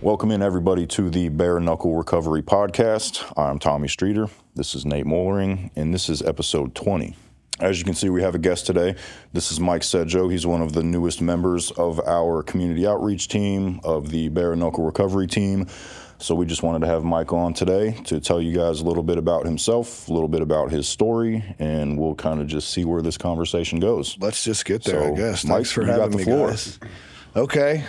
Welcome in, everybody, to the Bare Knuckle Recovery podcast. I'm Tommy Streeter. This is Nate Mollering, and this is episode 20. As you can see, we have a guest today. This is Mike Sedjo. He's one of the newest members of our community outreach team, of the Bare Knuckle Recovery team. So we just wanted to have Mike on today to tell you guys a little bit about himself, a little bit about his story, and we'll kind of just see where this conversation goes. Let's just get there, I guess. Mike, Thanks for you having got the me, floor. guys. Okay.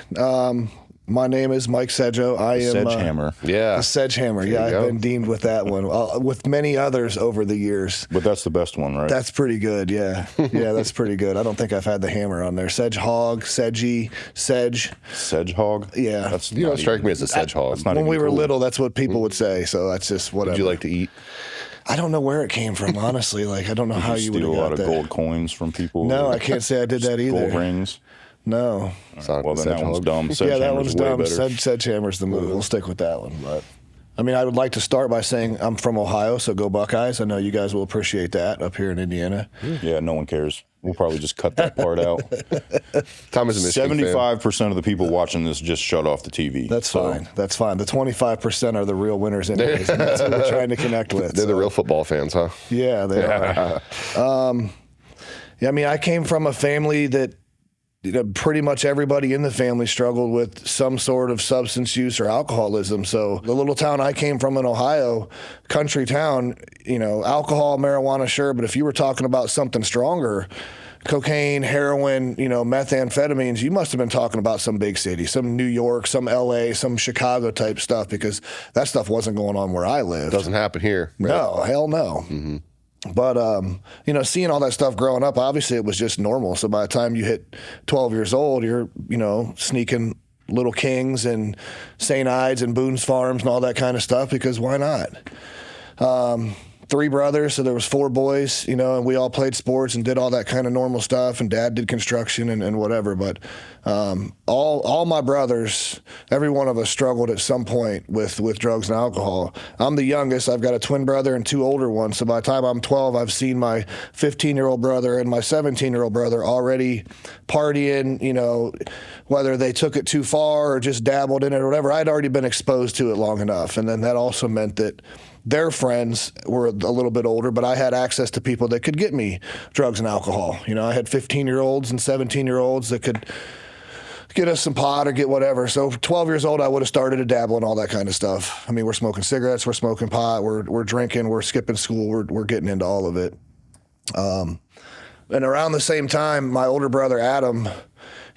My name is Mike Sedjo. I am Sedgehammer. a Sedgehammer. Yeah, I've been deemed with that one, with many others over the years. But that's the best one, right? That's pretty good, yeah. Yeah, that's pretty good. I don't think I've had the hammer on there. Sedgehog, Sedgy, Sedge. Sedgehog? Yeah. That's You don't strike me as a sedgehog. That's not When even we were cool. little, that's what people would say, so that's just whatever. Would you like to eat? I don't know where it came from, honestly. Like, I don't know how you would steal have a lot got of that. gold coins from people? No, or I can't say I did that either. Gold rings? No. Well, then that one's dumb. Yeah, that one's dumb. Way better. Sedgehammer's the move. We'll stick with that one. But I mean, I would like to start by saying I'm from Ohio, so go Buckeyes. I know you guys will appreciate that up here in Indiana. Yeah, no one cares. We'll probably just cut that part out. Tom is a Michigan fan. 75% of the people watching this just shut off the TV. That's fine. That's fine. The 25% are the real winners anyways, and that's what we're trying to connect with. They're the real football fans, huh? Yeah, they are. Yeah, I mean, I came from a family that pretty much everybody in the family struggled with some sort of substance use or alcoholism. So the little town I came from in Ohio, country town, alcohol, marijuana, sure, but if you were talking about something stronger, cocaine, heroin, methamphetamines, you must have been talking about some big city, some New York, some LA, some Chicago type stuff, because that stuff wasn't going on where I lived. Doesn't happen here. Right? No, hell no. Mm-hmm. But, seeing all that stuff growing up, obviously it was just normal. So by the time you hit 12 years old, you're, sneaking Little Kings and St. Ides and Boone's Farms and all that kind of stuff, because why not? 3 brothers, so there was 4 boys, and we all played sports and did all that kind of normal stuff, and Dad did construction and whatever. But all my brothers, every one of us struggled at some point with drugs and alcohol. I'm the youngest. I've got a twin brother and 2 older ones. So by the time I'm 12, I've seen my 15-year-old brother and my 17-year-old brother already partying, whether they took it too far or just dabbled in it or whatever. I'd already been exposed to it long enough. And then that also meant that their friends were a little bit older, but I had access to people that could get me drugs and alcohol. I had 15-year-olds and 17-year-olds that could get us some pot or get whatever. So 12 years old, I would have started to dabble in all that kind of stuff. I mean, we're smoking cigarettes, we're smoking pot, we're drinking, we're skipping school, we're getting into all of it. And around the same time, my older brother, Adam,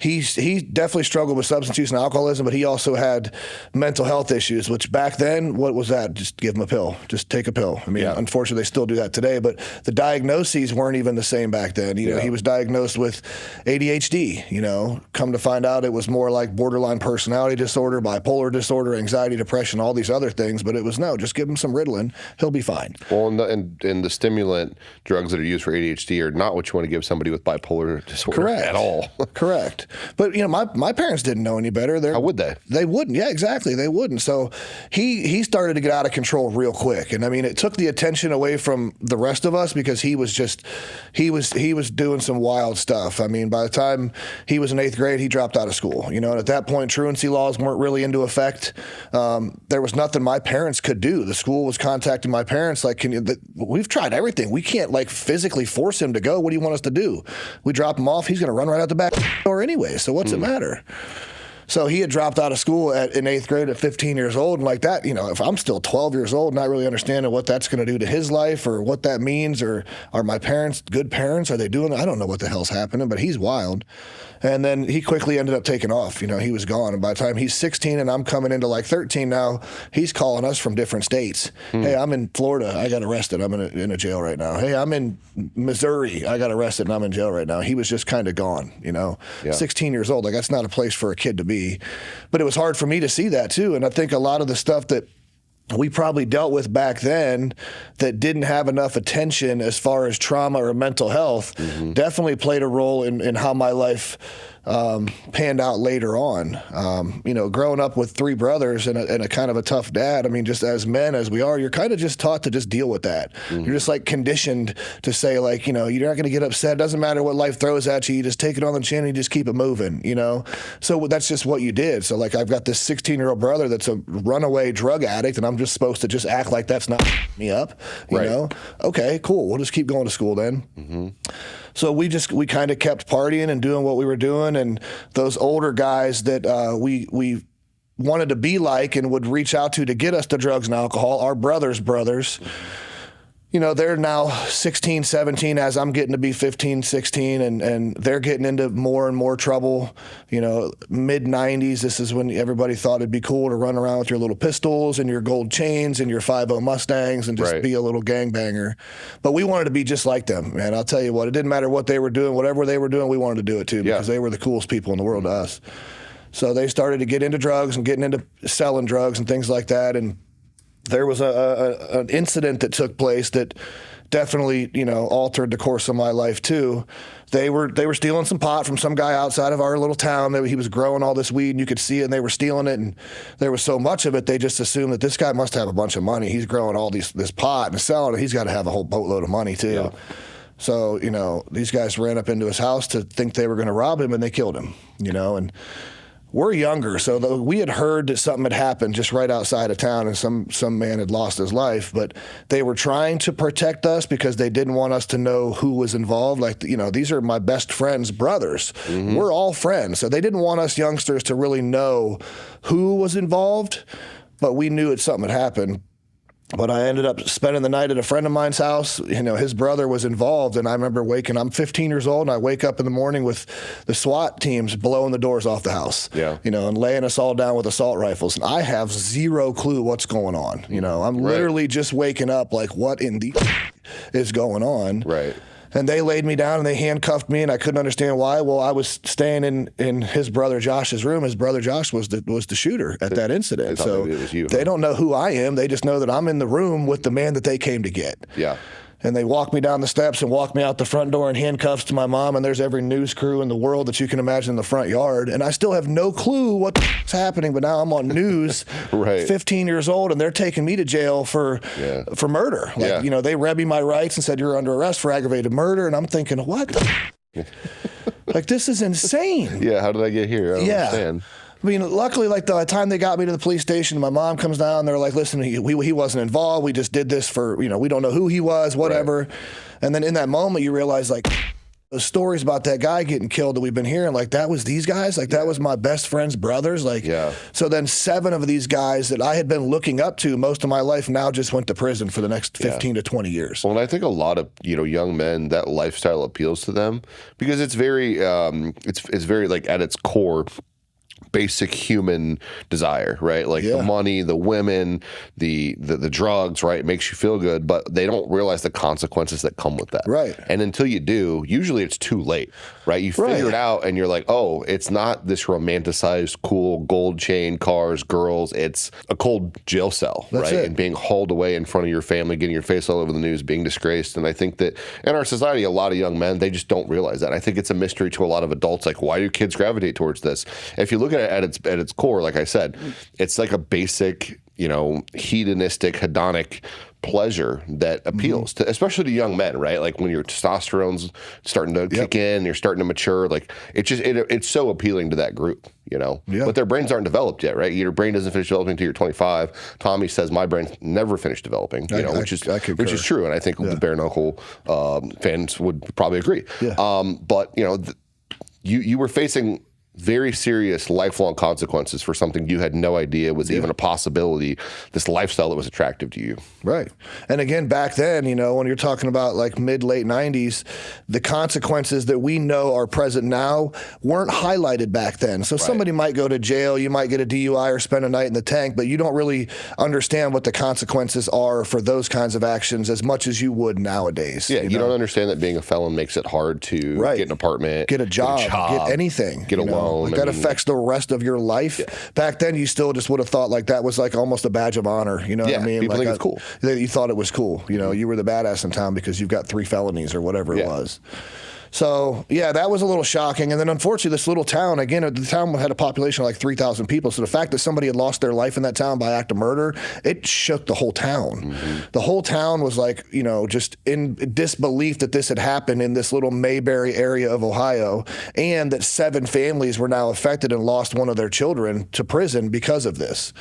he definitely struggled with substance use and alcoholism, but he also had mental health issues, which back then, what was that? Just give him a pill. Just take a pill. I mean, Unfortunately, they still do that today, but the diagnoses weren't even the same back then. He was diagnosed with ADHD, come to find out it was more like borderline personality disorder, bipolar disorder, anxiety, depression, all these other things, but it was no, just give him some Ritalin. He'll be fine. Well, and the stimulant drugs that are used for ADHD are not what you want to give somebody with bipolar disorder at all. Correct. But, my parents didn't know any better. How would they? They wouldn't. Yeah, exactly. They wouldn't. So he started to get out of control real quick. And I mean, it took the attention away from the rest of us, because he was doing some wild stuff. I mean, by the time he was in 8th grade, he dropped out of school, and at that point, truancy laws weren't really into effect. There was nothing my parents could do. The school was contacting my parents like, we've tried everything. We can't physically force him to go. What do you want us to do? We drop him off. He's going to run right out the back door anyway. So what's it matter? So he had dropped out of school in 8th grade at 15 years old. And like that, if I'm still 12 years old, not really understanding what that's going to do to his life or what that means, or are my parents good parents? Are they doing it? I don't know what the hell's happening, but he's wild. And then he quickly ended up taking off. He was gone. And by the time he's 16 and I'm coming into 13 now, he's calling us from different states. Hey, I'm in Florida. I got arrested. I'm in a jail right now. Hey, I'm in Missouri. I got arrested and I'm in jail right now. He was just kind of gone, 16 years old. That's not a place for a kid to be. But it was hard for me to see that too. And I think a lot of the stuff that we probably dealt with back then that didn't have enough attention as far as trauma or mental health definitely played a role in how my life panned out later on. Growing up with three brothers and a kind of a tough dad, I mean, just as men as we are, you're kind of just taught to just deal with that. You're just like conditioned to say like, you're not going to get upset. It doesn't matter what life throws at you. You just take it on the chin and you just keep it moving, So that's just what you did. So like I've got this 16-year-old brother that's a runaway drug addict and I'm just supposed to just act like that's not me up, you know? Okay, cool. We'll just keep going to school then. So we kind of kept partying and doing what we were doing, and those older guys that we wanted to be like and would reach out to get us to drugs and alcohol, our brothers, they're now 16, 17 as I'm getting to be 15, 16, and they're getting into more and more trouble. Mid-90s, this is when everybody thought it'd be cool to run around with your little pistols and your gold chains and your 5.0 Mustangs and just be a little gangbanger. But we wanted to be just like them, man. I'll tell you what, it didn't matter what they were doing. Whatever they were doing, we wanted to do it too because they were the coolest people in the world to us. So they started to get into drugs and getting into selling drugs and things like that, and there was an incident that took place that definitely, altered the course of my life too. They were stealing some pot from some guy outside of our little town. He was growing all this weed, and you could see it, and they were stealing it, and there was so much of it, they just assumed that this guy must have a bunch of money. He's growing all this pot and selling it. He's got to have a whole boatload of money too. Yeah. So, these guys ran up into his house to think they were going to rob him, and they killed him, and we're younger, so we had heard that something had happened just right outside of town and some man had lost his life, but they were trying to protect us because they didn't want us to know who was involved. Like, these are my best friends' brothers. We're all friends, so they didn't want us youngsters to really know who was involved, but we knew that something had happened. But I ended up spending the night at a friend of mine's house. His brother was involved, and I remember I'm 15 years old, and I wake up in the morning with the SWAT teams blowing the doors off the house, and laying us all down with assault rifles. And I have zero clue what's going on. I'm literally just waking up like, what in the is going on? Right. And they laid me down and they handcuffed me, and I couldn't understand why. Well, I was staying in his brother Josh's room. His brother Josh was the shooter at that incident. So they don't know who I am. They just know that I'm in the room with the man that they came to get. Yeah. And they walked me down the steps and walked me out the front door in handcuffs to my mom, and there's every news crew in the world that you can imagine in the front yard. And I still have no clue what's happening, but now I'm on news, 15 years old, and they're taking me to jail for murder. Like, they read me my rights and said, you're under arrest for aggravated murder. And I'm thinking, what the like, this is insane. Yeah, how did I get here? I don't understand. I mean, luckily, like the time they got me to the police station, my mom comes down. They're like, "Listen, he wasn't involved. We just did this for we don't know who he was, whatever." And then in that moment, you realize like the stories about that guy getting killed that we've been hearing, like that was these guys, like that was my best friend's brothers, like. So then 7 of these guys that I had been looking up to most of my life now just went to prison for the next 15 to 20 years. Well, and I think a lot of young men, that lifestyle appeals to them because it's very it's very like at its core basic human desire, right? Like the money, the women, the drugs, right? It makes you feel good, but they don't realize the consequences that come with that. Right. And until you do, usually it's too late, right? You figure it out and you're like, oh, it's not this romanticized, cool gold chain, cars, girls. It's a cold jail cell, right? And being hauled away in front of your family, getting your face all over the news, being disgraced. And I think that in our society, a lot of young men, they just don't realize that. I think it's a mystery to a lot of adults. Like, why do kids gravitate towards this? If you look at it at its core, like I said, it's like a basic, hedonistic, hedonic pleasure that appeals to, especially to young men, right? Like when your testosterone's starting to kick in, you're starting to mature. Like it's so appealing to that group, But their brains aren't developed yet, right? Your brain doesn't finish developing until you're 25. Tommy says my brain never finished developing, which is true, and I think the Bare Knuckle fans would probably agree. But you were facing very serious lifelong consequences for something you had no idea was even a possibility, this lifestyle that was attractive to you. Right. And again, back then, when you're talking about like mid-late 90s, the consequences that we know are present now weren't highlighted back then. So somebody might go to jail, you might get a DUI or spend a night in the tank, but you don't really understand what the consequences are for those kinds of actions as much as you would nowadays. Yeah, you don't understand that being a felon makes it hard to get an apartment, get a job, get anything. Get a loan. Like that affects the rest of your life. Back then, you still just would have thought like that was like almost a badge of honor. You know what I mean? People like think it's cool. You thought it was cool. You were the badass in town because you've got 3 felonies or whatever it was. So, yeah, that was a little shocking. And then, unfortunately, this little town, again, the town had a population of like 3,000 people. So the fact that somebody had lost their life in that town by act of murder, it shook the whole town. The whole town was like, just in disbelief that this had happened in this little Mayberry area of Ohio, and that 7 families were now affected and lost one of their children to prison because of this.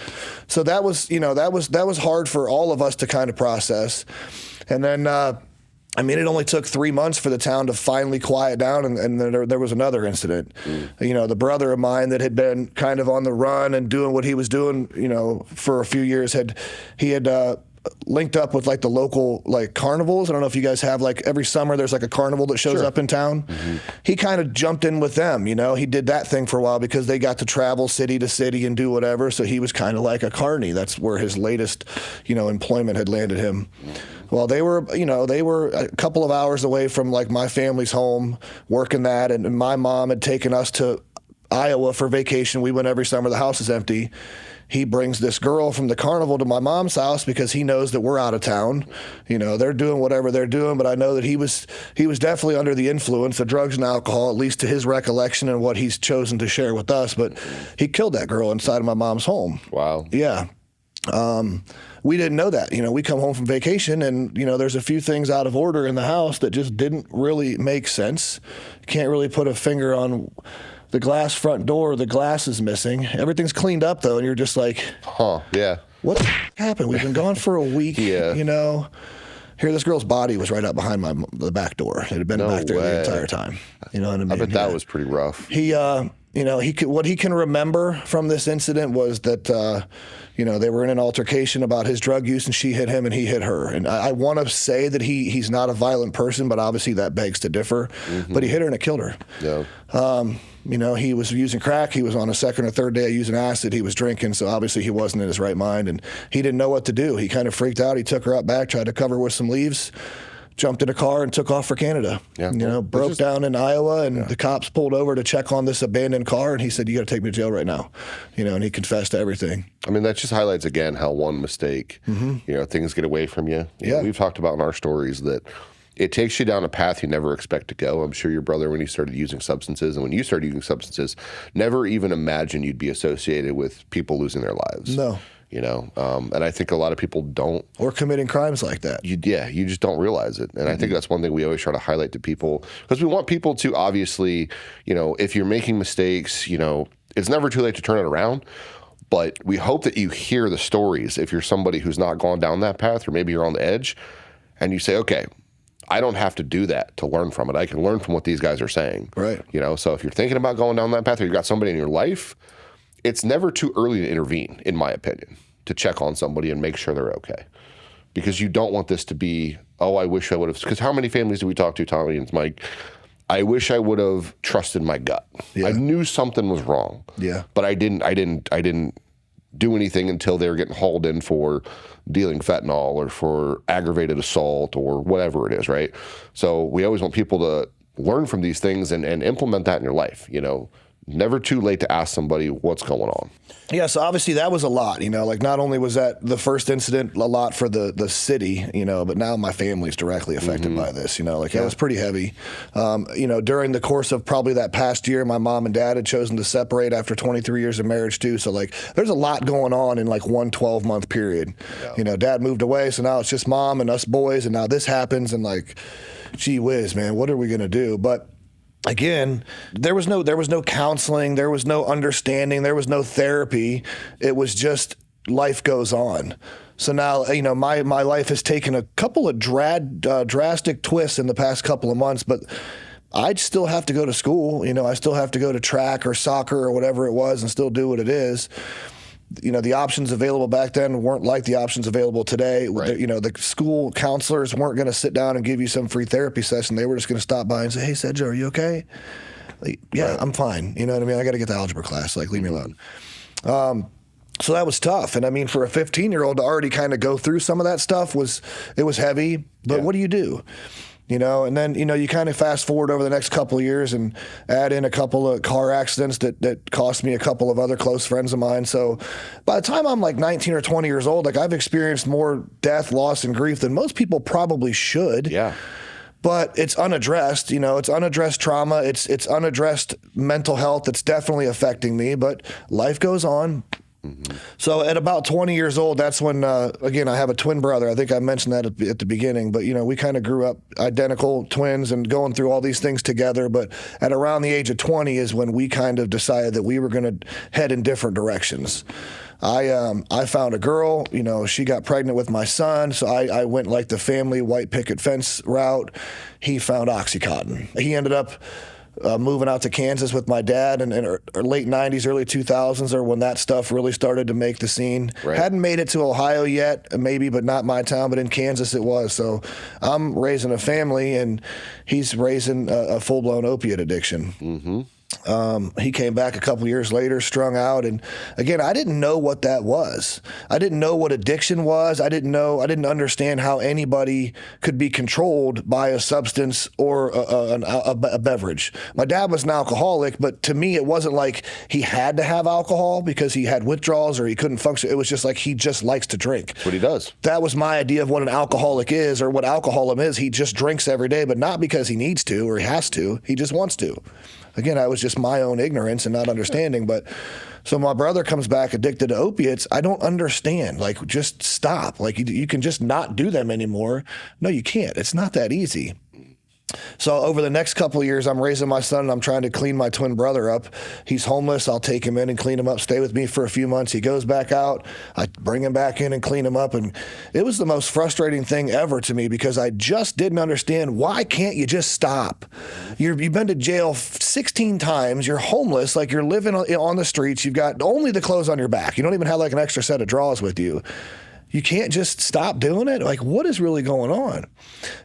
So that was, that was hard for all of us to kind of process. And then, it only took 3 months for the town to finally quiet down, and there was another incident. The brother of mine that had been kind of on the run and doing what he was doing, for a few years, had linked up with like the local like carnivals. I don't know if you guys have, like, every summer there's like a carnival that shows up in town. He kind of jumped in with them. He did that thing for a while because they got to travel city to city and do whatever. So he was kind of like a carny. That's where his latest, employment had landed him. Well, they were a couple of hours away from like my family's home working that, and my mom had taken us to Iowa for vacation. We went every summer. The house is empty. He brings this girl from the carnival to my mom's house because he knows that we're out of town. They're doing whatever they're doing, but I know that he was definitely under the influence of drugs and alcohol, at least to his recollection and what he's chosen to share with us. But he killed that girl inside of my mom's home. Wow. Yeah. We didn't know that. We come home from vacation and, there's a few things out of order in the house that just didn't really make sense. Can't really put a finger on the glass front door. The glass is missing. Everything's cleaned up, though, and you're just like, yeah. What happened? We've been gone for a week, Here, this girl's body was right up behind the back door. It had been back there the entire time. You know what I mean? I bet that was pretty rough. What he can remember from this incident was that, they were in an altercation about his drug use, and she hit him and he hit her. And I want to say that he's not a violent person, but obviously that begs to differ. But he hit her and it killed her. Yeah. He was using crack. He was on a second or third day of using acid. He was drinking, so obviously he wasn't in his right mind, and he didn't know what to do. He kind of freaked out. He took her out back, tried to cover her with some leaves, jumped in a car and took off for Canada. Yeah. Broke down in Iowa, and the cops pulled over to check on this abandoned car, and he said, "You got to take me to jail right now." And he confessed to everything. That just highlights again how one mistake, things get away from you. We've talked about in our stories that it takes you down a path you never expect to go. I'm sure your brother, when he started using substances, and when you started using substances, never even imagined you'd be associated with people losing their lives. No. And I think a lot of people don't. Or committing crimes like that. You just don't realize it. And I think that's one thing we always try to highlight to people, because we want people to obviously, if you're making mistakes, it's never too late to turn it around. But we hope that you hear the stories if you're somebody who's not gone down that path, or maybe you're on the edge, and you say, okay, I don't have to do that to learn from it. I can learn from what these guys are saying. Right. So if you're thinking about going down that path, or you've got somebody in your life, it's never too early to intervene, in my opinion, to check on somebody and make sure they're okay. Because you don't want this to be, oh, I wish I would have. Because how many families do we talk to, Tommy and Mike? I wish I would have trusted my gut. Yeah. I knew something was wrong. Yeah. But I didn't do anything until they were getting hauled in for dealing fentanyl or for aggravated assault or whatever it is, right? So we always want people to learn from these things and implement that in your life, Never too late to ask somebody what's going on. Yeah, so obviously that was a lot, not only was that the first incident a lot for the city, but now my family's directly affected by this, it was pretty heavy. During the course of probably that past year, my mom and dad had chosen to separate after 23 years of marriage too. So there's a lot going on in one 12-month period. Yeah. Dad moved away, so now it's just mom and us boys, and now this happens, and gee whiz, man, what are we going to do? But again, there was no counseling, there was no understanding, there was no therapy. It was just life goes on. So now, my life has taken a couple of drastic twists in the past couple of months, but I still have to go to school. I still have to go to track or soccer or whatever it was and still do what it is. The options available back then weren't like the options available today. Right. The school counselors weren't going to sit down and give you some free therapy session. They were just going to stop by and say, "Hey, Sedjo, are you okay?" Yeah, right. I'm fine. You know what I mean? I got to get to algebra class. Leave me alone. So that was tough. And for a 15-year-old to already kind of go through some of that stuff was heavy. But what do you do? And then, you kind of fast forward over the next couple of years and add in a couple of car accidents that cost me a couple of other close friends of mine. So by the time I'm 19 or 20 years old, I've experienced more death, loss, and grief than most people probably should. Yeah. but it's unaddressed. It's unaddressed trauma. It's unaddressed mental health. It's definitely affecting me, but life goes on. So at about 20 years old, that's when, again, I have a twin brother. I think I mentioned that at the beginning, but, we kind of grew up identical twins and going through all these things together. But at around the age of 20 is when we kind of decided that we were going to head in different directions. I found a girl, she got pregnant with my son. So I went like the family white picket fence route. He found Oxycontin. He ended up moving out to Kansas with my dad in late 90s, early 2000s are when that stuff really started to make the scene. Right. Hadn't made it to Ohio yet, maybe, but not my town, but in Kansas it was. So I'm raising a family, and he's raising a full-blown opiate addiction. Mm-hmm. He came back a couple years later, strung out. And again, I didn't know what that was. I didn't know what addiction was. I didn't understand how anybody could be controlled by a substance or a beverage. My dad was an alcoholic, but to me, it wasn't like he had to have alcohol because he had withdrawals or he couldn't function. It was just like he just likes to drink. That's what he does. That was my idea of what an alcoholic is, or what alcoholism is. He just drinks every day, but not because he needs to or he has to. He just wants to. Again, I was just my own ignorance and not understanding. But so my brother comes back addicted to opiates. I don't understand. Like, just stop. Like, you can just not do them anymore. No, you can't. It's not that easy. So over the next couple of years, I'm raising my son and I'm trying to clean my twin brother up. He's homeless. I'll take him in and clean him up, stay with me for a few months. He goes back out. I bring him back in and clean him up. And it was the most frustrating thing ever to me because I just didn't understand, why can't you just stop? You've been to jail 16 times. You're homeless. Like, you're living on the streets. You've got only the clothes on your back. You don't even have like an extra set of drawers with you. You can't just stop doing it? Like, what is really going on?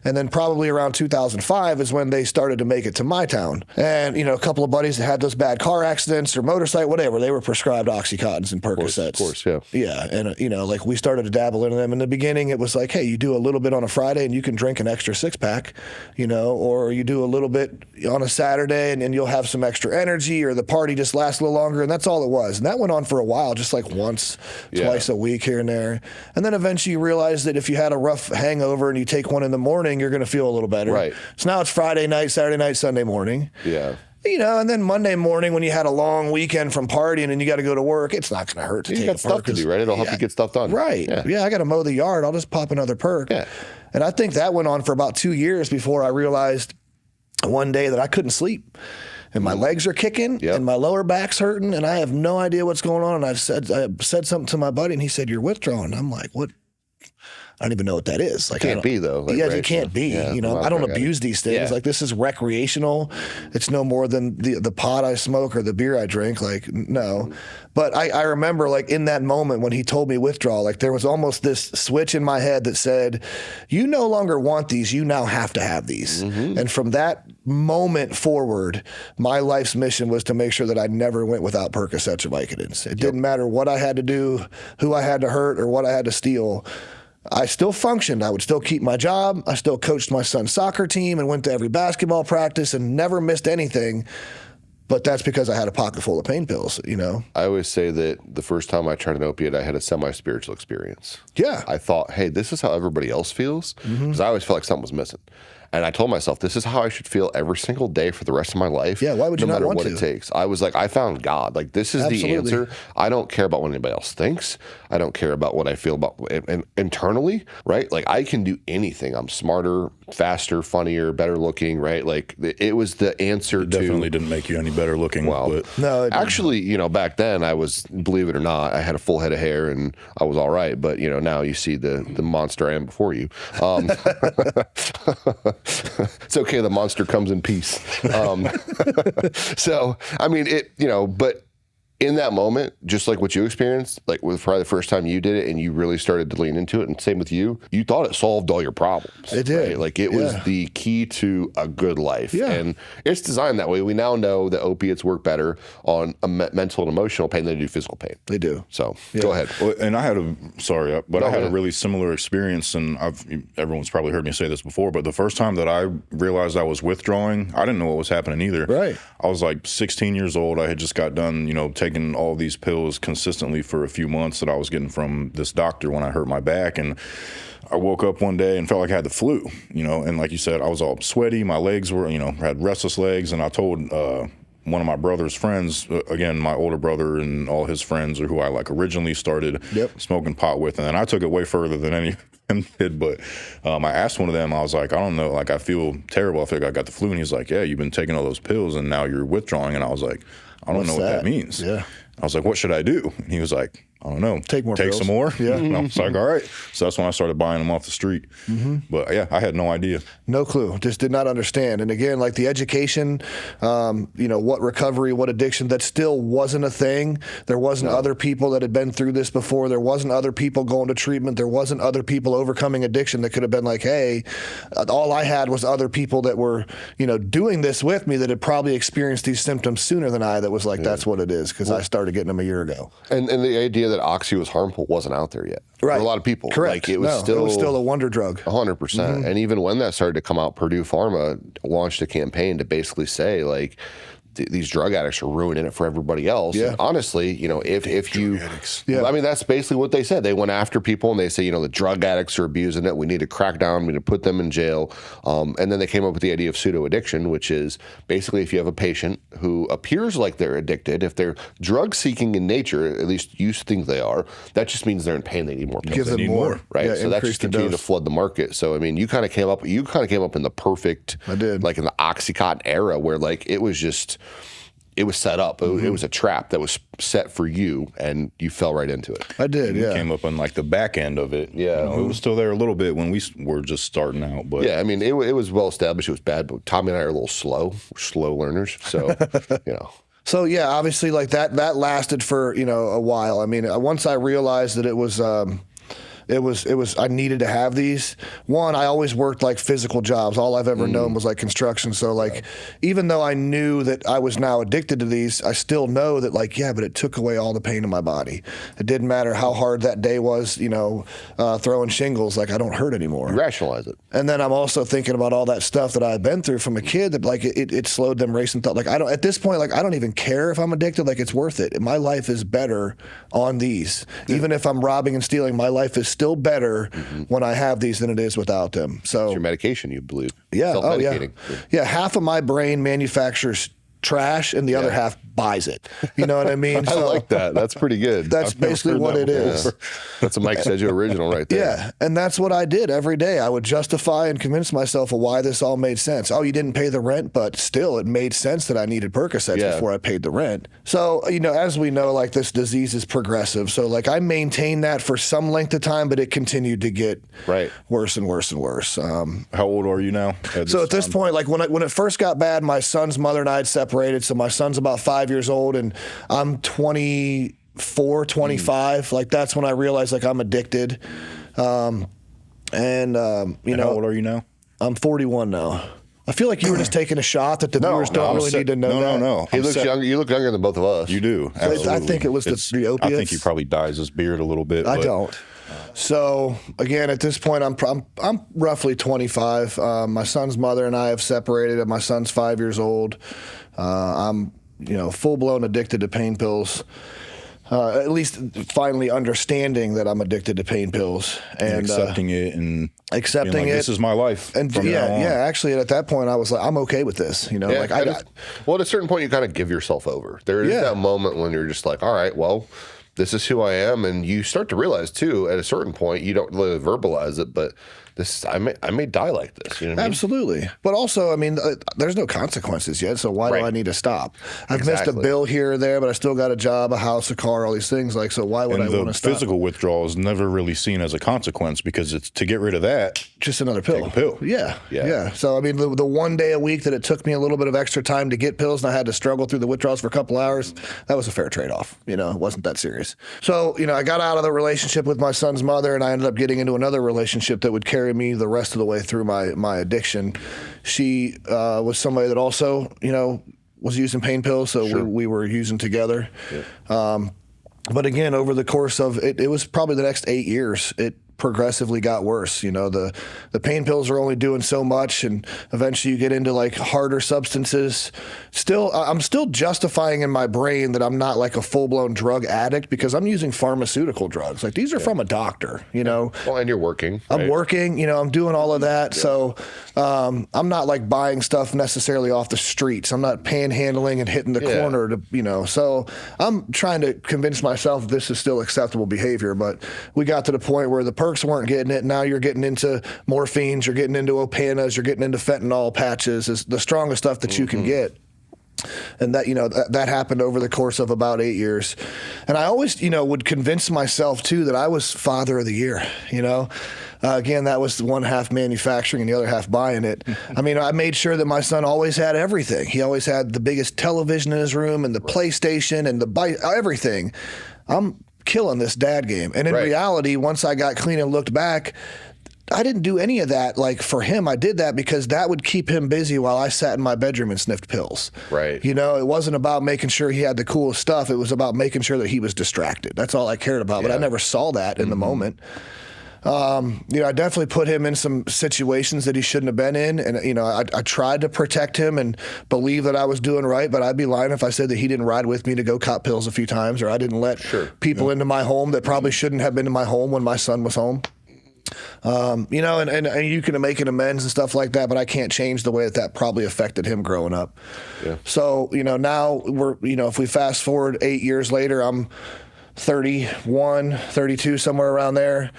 And then probably around 2005 is when they started to make it to my town. And, a couple of buddies that had those bad car accidents or motorcycle, whatever, they were prescribed Oxycontins and Percocets. Of course, yeah. Yeah, and, like, we started to dabble into them. In the beginning, it was like, hey, you do a little bit on a Friday and you can drink an extra six-pack, or you do a little bit on a Saturday and you'll have some extra energy, or the party just lasts a little longer, and that's all it was. And that went on for a while, just like once, twice a week here and there. And then eventually you realize that if you had a rough hangover and you take one in the morning, you're going to feel a little better. Right. So now it's Friday night, Saturday night, Sunday morning. Yeah. And then Monday morning when you had a long weekend from partying and you got to go to work, it's not going to hurt to take a perk. You got stuff to do, right? It'll help you get stuff done. Right. Yeah, I got to mow the yard. I'll just pop another perk. Yeah. And I think that went on for about 2 years before I realized one day that I couldn't sleep. And my legs are kicking, and my lower back's hurting, and I have no idea what's going on. And I said something to my buddy, and he said, "You're withdrawing." And I'm like, "What?" I don't even know what that is. Like, can't be though. Like, you can't be. Yeah, I don't abuse these things. Like, this is recreational. It's no more than the pot I smoke or the beer I drink. Like, no. But I remember, like, in that moment when he told me withdrawal, like, there was almost this switch in my head that said, you no longer want these. You now have to have these. Mm-hmm. And from that moment forward, my life's mission was to make sure that I never went without Percocets or Vicodins. It didn't matter what I had to do, who I had to hurt, or what I had to steal. I still functioned. I would still keep my job. I still coached my son's soccer team and went to every basketball practice and never missed anything. But that's because I had a pocket full of pain pills, I always say that the first time I tried an opiate, I had a semi-spiritual experience. Yeah. I thought, hey, this is how everybody else feels. Because I always felt like something was missing. And I told myself, this is how I should feel every single day for the rest of my life. Yeah, why would you no not matter want what to? it takes. I was like, I found God. Like, this is the answer. I don't care about what anybody else thinks. I don't care about what I feel about internally, right? Like, I can do anything. I'm smarter, faster, funnier, better looking, right? Like, it was the answer It definitely didn't make you any better looking. Well, but no, actually, back then I was, believe it or not, I had a full head of hair and I was all right. But, now you see the monster I am before you. It's okay. The monster comes in peace. So, I mean, but in that moment, just like what you experienced, like with probably the first time you did it and you really started to lean into it, and same with you thought it solved all your problems. It did. Right? Like, it was the key to a good life. Yeah. And it's designed that way. We now know that opiates work better on a mental and emotional pain than they do physical pain. They do. So go ahead. Well, and I had a really similar experience, and everyone's probably heard me say this before, but the first time that I realized I was withdrawing, I didn't know what was happening either. Right. I was like 16 years old. I had just got done, taking all these pills consistently for a few months that I was getting from this doctor when I hurt my back. And I woke up one day and felt like I had the flu, and like you said, I was all sweaty. My legs were, had restless legs. And I told one of my brother's friends, again, my older brother and all his friends are who I like originally started smoking pot with. And then I took it way further than any of them did. But I asked one of them, I was like, I don't know, like I feel terrible. I feel like I got the flu. And he's like, yeah, you've been taking all those pills and now you're withdrawing. And I was like, I don't know what that means. Yeah. I was like, what should I do? And he was like, I don't know. Take pills. Some more. Yeah. And I was like, all right. So that's when I started buying them off the street. But yeah, I had no idea. No clue. Just did not understand. And again, like the education, what recovery, what addiction, that still wasn't a thing. There wasn't other people that had been through this before. There wasn't other people going to treatment. There wasn't other people overcoming addiction that could have been like, hey, all I had was other people that were, doing this with me that had probably experienced these symptoms sooner than I, that was like, that's what it is, because I started getting them a year ago. And the idea that oxy was harmful wasn't out there yet. Right. For a lot of people. Correct. Like it was still a wonder drug. 100%. And even when that started to come out, Purdue Pharma launched a campaign to basically say, like, these drug addicts are ruining it for everybody else. Yeah. And honestly, if you, Yeah. I mean, that's basically what they said. They went after people and they say, the drug addicts are abusing it. We need to crack down. We need to put them in jail. And then they came up with the idea of pseudo addiction, which is basically if you have a patient who appears like they're addicted, if they're drug seeking in nature, at least you think they are, that just means they're in pain. They need more pills. Give them more. Right. Yeah, so that just continued to flood the market. So, I mean, you kind of came up in the perfect, I did. like in the Oxycontin era where like it was set up. It was a trap that was set for you, and you fell right into it. I did, yeah. Came up on like the back end of it. Yeah. It was still there a little bit when we were just starting out. But Yeah, I mean, it was well established. It was bad, but Tommy and I are a little slow. We're slow learners. So, So yeah, obviously like that lasted for, a while. I mean, once I realized that it was I needed to have these. One, I always worked like physical jobs. All I've ever known was like construction. So like, even though I knew that I was now addicted to these, I still know that like, yeah, but it took away all the pain in my body. It didn't matter how hard that day was, throwing shingles, like I don't hurt anymore. you rationalize it. And then I'm also thinking about all that stuff that I've been through from a kid that like it slowed them racing thought. Like at this point, like I don't even care if I'm addicted. Like it's worth it. My life is better on these. Even if I'm robbing and stealing, my life is still better when I have these than it is without them. So It's your medication, you believe. yeah, Self-medicating. Yeah, half of my brain manufactures trash and the other half buys it. You know what I mean? I like that. That's pretty good. That's basically what it is. That's a Mike Sedjo original right there. Yeah, and that's what I did every day. I would justify and convince myself of why this all made sense. Oh, you didn't pay the rent, but still it made sense that I needed Percocets before I paid the rent. So, as we know, like this disease is progressive. So like I maintained that for some length of time, but it continued to get worse and worse and worse. how old are you now? At this point, like when it first got bad, my son's mother and I had separated. So my son's about 5 years old and I'm 24, 25. Like that's when I realized like I'm addicted. And how old are you now? I'm 41 now. I feel like you were just taking a shot that the viewers don't really need to know that. No. He looks younger. You look younger than both of us. You do. Absolutely. I think it was the opiates. I think he probably dyes his beard a little bit. I don't. So again, at this point, I'm roughly 25. My son's mother and I have separated. My son's 5 years old. I'm full blown addicted to pain pills. At least finally understanding that I'm addicted to pain pills and accepting it and accepting being like, it. This is my life. And actually at that point I was like, I'm okay with this. Well, at a certain point you kind of give yourself over. There is that moment when you're just like, all right, well, this is who I am, and you start to realize too. At a certain point, you don't really verbalize it, but I may die like this. You know what I mean? Absolutely. But also, there's no consequences yet, so why do I need to stop? I've missed a bill here or there, but I still got a job, a house, a car, all these things. Like, so why would I want to stop? The physical withdrawal is never really seen as a consequence because it's to get rid of that. Just another pill. Take a pill. Yeah. So, the one day a week that it took me a little bit of extra time to get pills and I had to struggle through the withdrawals for a couple hours, that was a fair trade-off. It wasn't that serious. So, I got out of the relationship with my son's mother and I ended up getting into another relationship that would carry me the rest of the way through my addiction. She was somebody that also, was using pain pills, so we were using together. But again, over the course of it was probably the next 8 years. progressively got worse. The pain pills are only doing so much, and eventually you get into like harder substances. I'm still justifying in my brain that I'm not like a full-blown drug addict because I'm using pharmaceutical drugs. Like these are from a doctor, Well, and you're working. Right? I'm working, I'm doing all of that. Yeah. So I'm not like buying stuff necessarily off the streets. I'm not panhandling and hitting the corner to, so I'm trying to convince myself this is still acceptable behavior. But we got to the point where the perks weren't getting it. Now you're getting into morphines, you're getting into Opanas, you're getting into fentanyl patches, is the strongest stuff that you can get. And that, that happened over the course of about 8 years. And I always, would convince myself too that I was father of the year, Again, that was one half manufacturing and the other half buying it. I mean, I made sure that my son always had everything. He always had the biggest television in his room and the PlayStation and the bike, everything. I'm killing this dad game. And in reality, once I got clean and looked back, I didn't do any of that like for him. I did that because that would keep him busy while I sat in my bedroom and sniffed pills. Right. It wasn't about making sure he had the coolest stuff. It was about making sure that he was distracted. That's all I cared about. But I never saw that in the moment. I definitely put him in some situations that he shouldn't have been in. And, I tried to protect him and believe that I was doing right, but I'd be lying if I said that he didn't ride with me to go cop pills a few times, or I didn't let people into my home that probably shouldn't have been in my home when my son was home. And you can make an amends and stuff like that, but I can't change the way that probably affected him growing up. Yeah. So, now we're, if we fast forward 8 years later, I'm 31, 32, somewhere around there.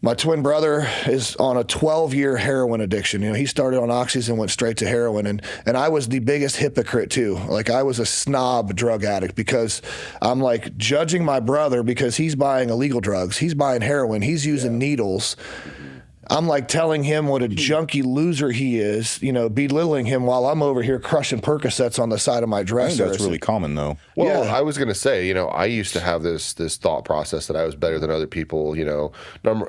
My twin brother is on a 12-year heroin addiction. He started on oxys and went straight to heroin. And I was the biggest hypocrite, too. Like, I was a snob drug addict because I'm, like, judging my brother because he's buying illegal drugs. He's buying heroin. He's using needles. I'm like telling him what a junkie loser he is, belittling him while I'm over here crushing Percocets on the side of my dresser. I think that's really common, though. Well, I was going to say, I used to have this thought process that I was better than other people.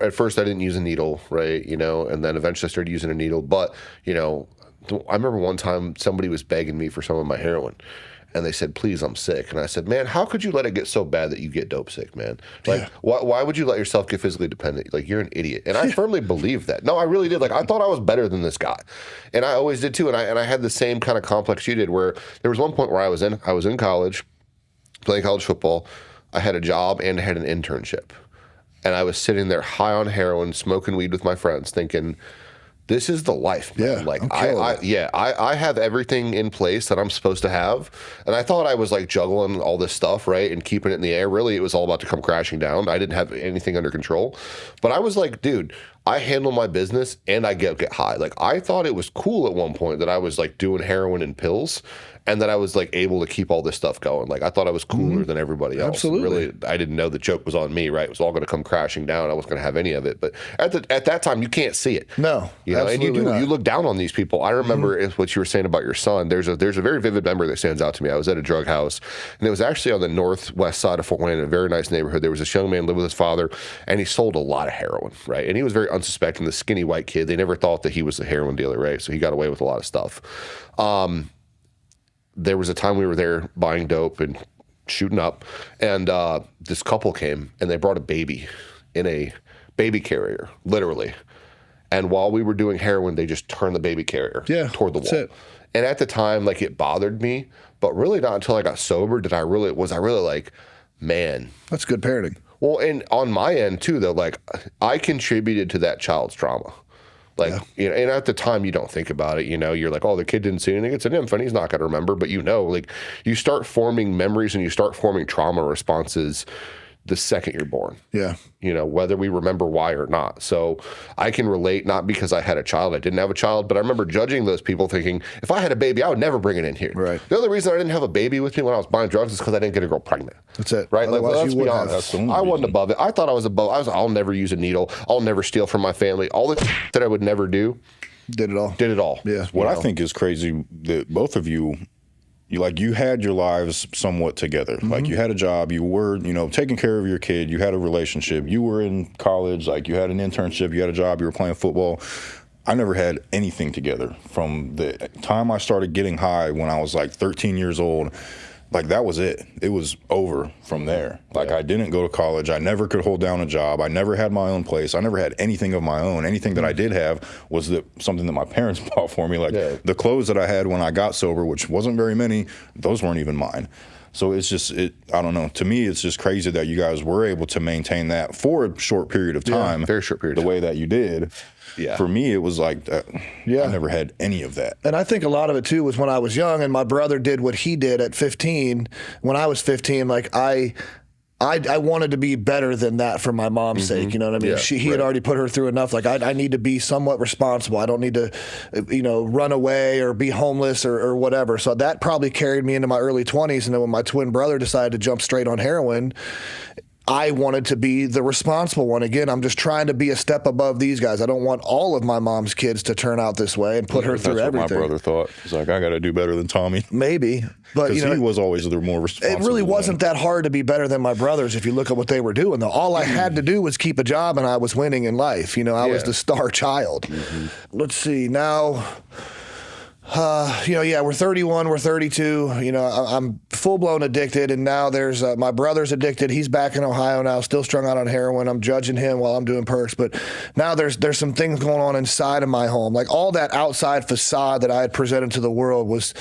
At first I didn't use a needle, right? And then eventually I started using a needle. But, I remember one time somebody was begging me for some of my heroin. And they said, please, I'm sick. And I said, man, how could you let it get so bad that you get dope sick, man? Like, why would you let yourself get physically dependent? Like, you're an idiot. And I firmly believed that. No, I really did. Like, I thought I was better than this guy. And I always did, too. And I had the same kind of complex you did, where there was one point where I was in college, playing college football. I had a job and I had an internship. And I was sitting there high on heroin, smoking weed with my friends, thinking, this is the life, man. Yeah, like I have everything in place that I'm supposed to have, and I thought I was like juggling all this stuff, right, and keeping it in the air. Really, it was all about to come crashing down. I didn't have anything under control, but I was like, dude, I handle my business and I get high. Like, I thought it was cool at one point that I was like doing heroin and pills, and that I was like able to keep all this stuff going. Like, I thought I was cooler than everybody else. Absolutely. Really, I didn't know the joke was on me, right? It was all going to come crashing down. I wasn't going to have any of it. But at that time, you can't see it. No, and you do. Not. You look down on these people. I remember what you were saying about your son. There's a very vivid memory that stands out to me. I was at a drug house, and it was actually on the northwest side of Fort Wayne, in a very nice neighborhood. There was this young man lived with his father, and he sold a lot of heroin, right? And he was very unsuspecting, the skinny white kid. They never thought that he was a heroin dealer, right? So he got away with a lot of stuff. There was a time we were there buying dope and shooting up, and this couple came, and they brought a baby in a baby carrier, literally. And while we were doing heroin, they just turned the baby carrier toward the wall. It. And at the time, like, it bothered me, but really not until I got sober was I really like, man. That's good parenting. Well, and on my end, too, though, like, I contributed to that child's trauma. Like, and at the time you don't think about it, you're like, oh, the kid didn't see anything. It's an infant. He's not going to remember. But like, you start forming memories and you start forming trauma responses the second you're born. Yeah. Whether we remember why or not. So I can relate, not because I had a child. I didn't have a child, but I remember judging those people thinking, if I had a baby, I would never bring it in here. Right. The only reason I didn't have a baby with me when I was buying drugs is because I didn't get a girl pregnant. That's it. Right? Otherwise, let's be honest. I wasn't above it. I thought I was above. I'll never use a needle. I'll never steal from my family. All the that I would never do. Did it all. Yeah. What I think is crazy that both of you had your lives somewhat together. Like, you had a job, you were, taking care of your kid, you had a relationship, you were in college, like, you had an internship, you had a job, you were playing football. I never had anything together. From the time I started getting high when I was like 13 years old, like that was it. It was over from there. Like I didn't go to college. I never could hold down a job. I never had my own place. I never had anything of my own. Anything that I did have was something that my parents bought for me. Like the clothes that I had when I got sober, which wasn't very many, those weren't even mine. So it's just, I don't know. To me, it's just crazy that you guys were able to maintain that for a short period of time. Very short period. The way that you did. Yeah. For me, it was like, I never had any of that. And I think a lot of it too was when I was young and my brother did what he did at 15. When I was 15, like I wanted to be better than that for my mom's sake. You know what I mean? He had already put her through enough. Like I need to be somewhat responsible. I don't need to, run away or be homeless or whatever. So that probably carried me into my early 20s. And then when my twin brother decided to jump straight on heroin, I wanted to be the responsible one. Again, I'm just trying to be a step above these guys. I don't want all of my mom's kids to turn out this way and put her through everything. That's what my brother thought. He's like, I got to do better than Tommy. Maybe. But he was always the more responsible. It really wasn't that hard to be better than my brothers if you look at what they were doing, though. All I had to do was keep a job and I was winning in life. I was the star child. Let's see. Now... we're 31, we're 32. I'm full-blown addicted, and now there's my brother's addicted. He's back in Ohio now, still strung out on heroin. I'm judging him while I'm doing perks, but now there's some things going on inside of my home. Like all that outside facade that I had presented to the world was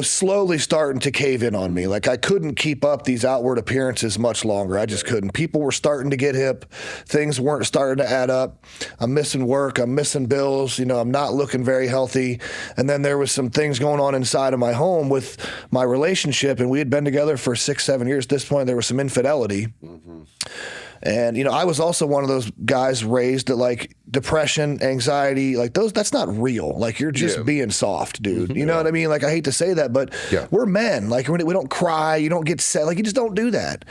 slowly starting to cave in on me. Like I couldn't keep up these outward appearances much longer. I just couldn't. People were starting to get hip. Things weren't starting to add up. I'm missing work. I'm missing bills. I'm not looking very healthy. And then there was some things going on inside of my home with my relationship, and we had been together for 6-7 years. At this point, there was some infidelity. And, I was also one of those guys raised that like depression, anxiety, like that's not real. Like you're just being soft, dude. You know what I mean? Like I hate to say that, but we're men. Like we don't cry. You don't get sad. Like you just don't do that.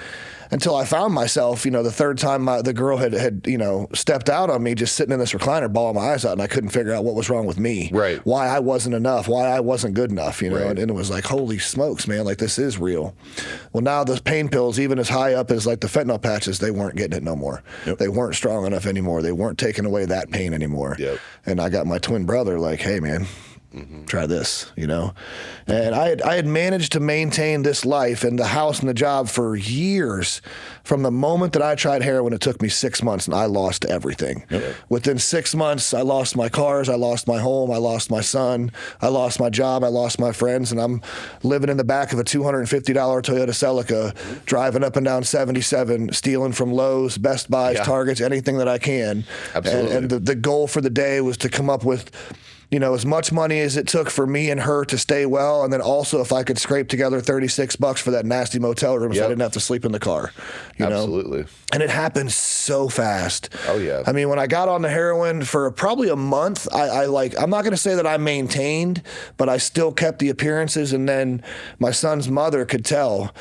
Until I found myself, the third time the girl had stepped out on me, just sitting in this recliner, bawling my eyes out, and I couldn't figure out what was wrong with me. Right. Why I wasn't enough, why I wasn't good enough, and it was like, holy smokes, man, like this is real. Well, now the pain pills, even as high up as like the fentanyl patches, they weren't getting it no more. They weren't strong enough anymore. They weren't taking away that pain anymore. And I got my twin brother like, hey, man, try this, And I had managed to maintain this life and the house and the job for years. From the moment that I tried heroin, it took me 6 months and I lost everything. Within 6 months, I lost my cars, I lost my home, I lost my son, I lost my job, I lost my friends, and I'm living in the back of a $250 Toyota Celica, driving up and down 77, stealing from Lowe's, Best Buys, Targets, anything that I can. Absolutely. And the goal for the day was to come up with as much money as it took for me and her to stay well, and then also if I could scrape together $36 for that nasty motel room so I didn't have to sleep in the car. Absolutely. And it happened so fast. Oh, yeah. I mean, when I got on the heroin for probably a month, I'm not going to say that I maintained, but I still kept the appearances, and then my son's mother could tell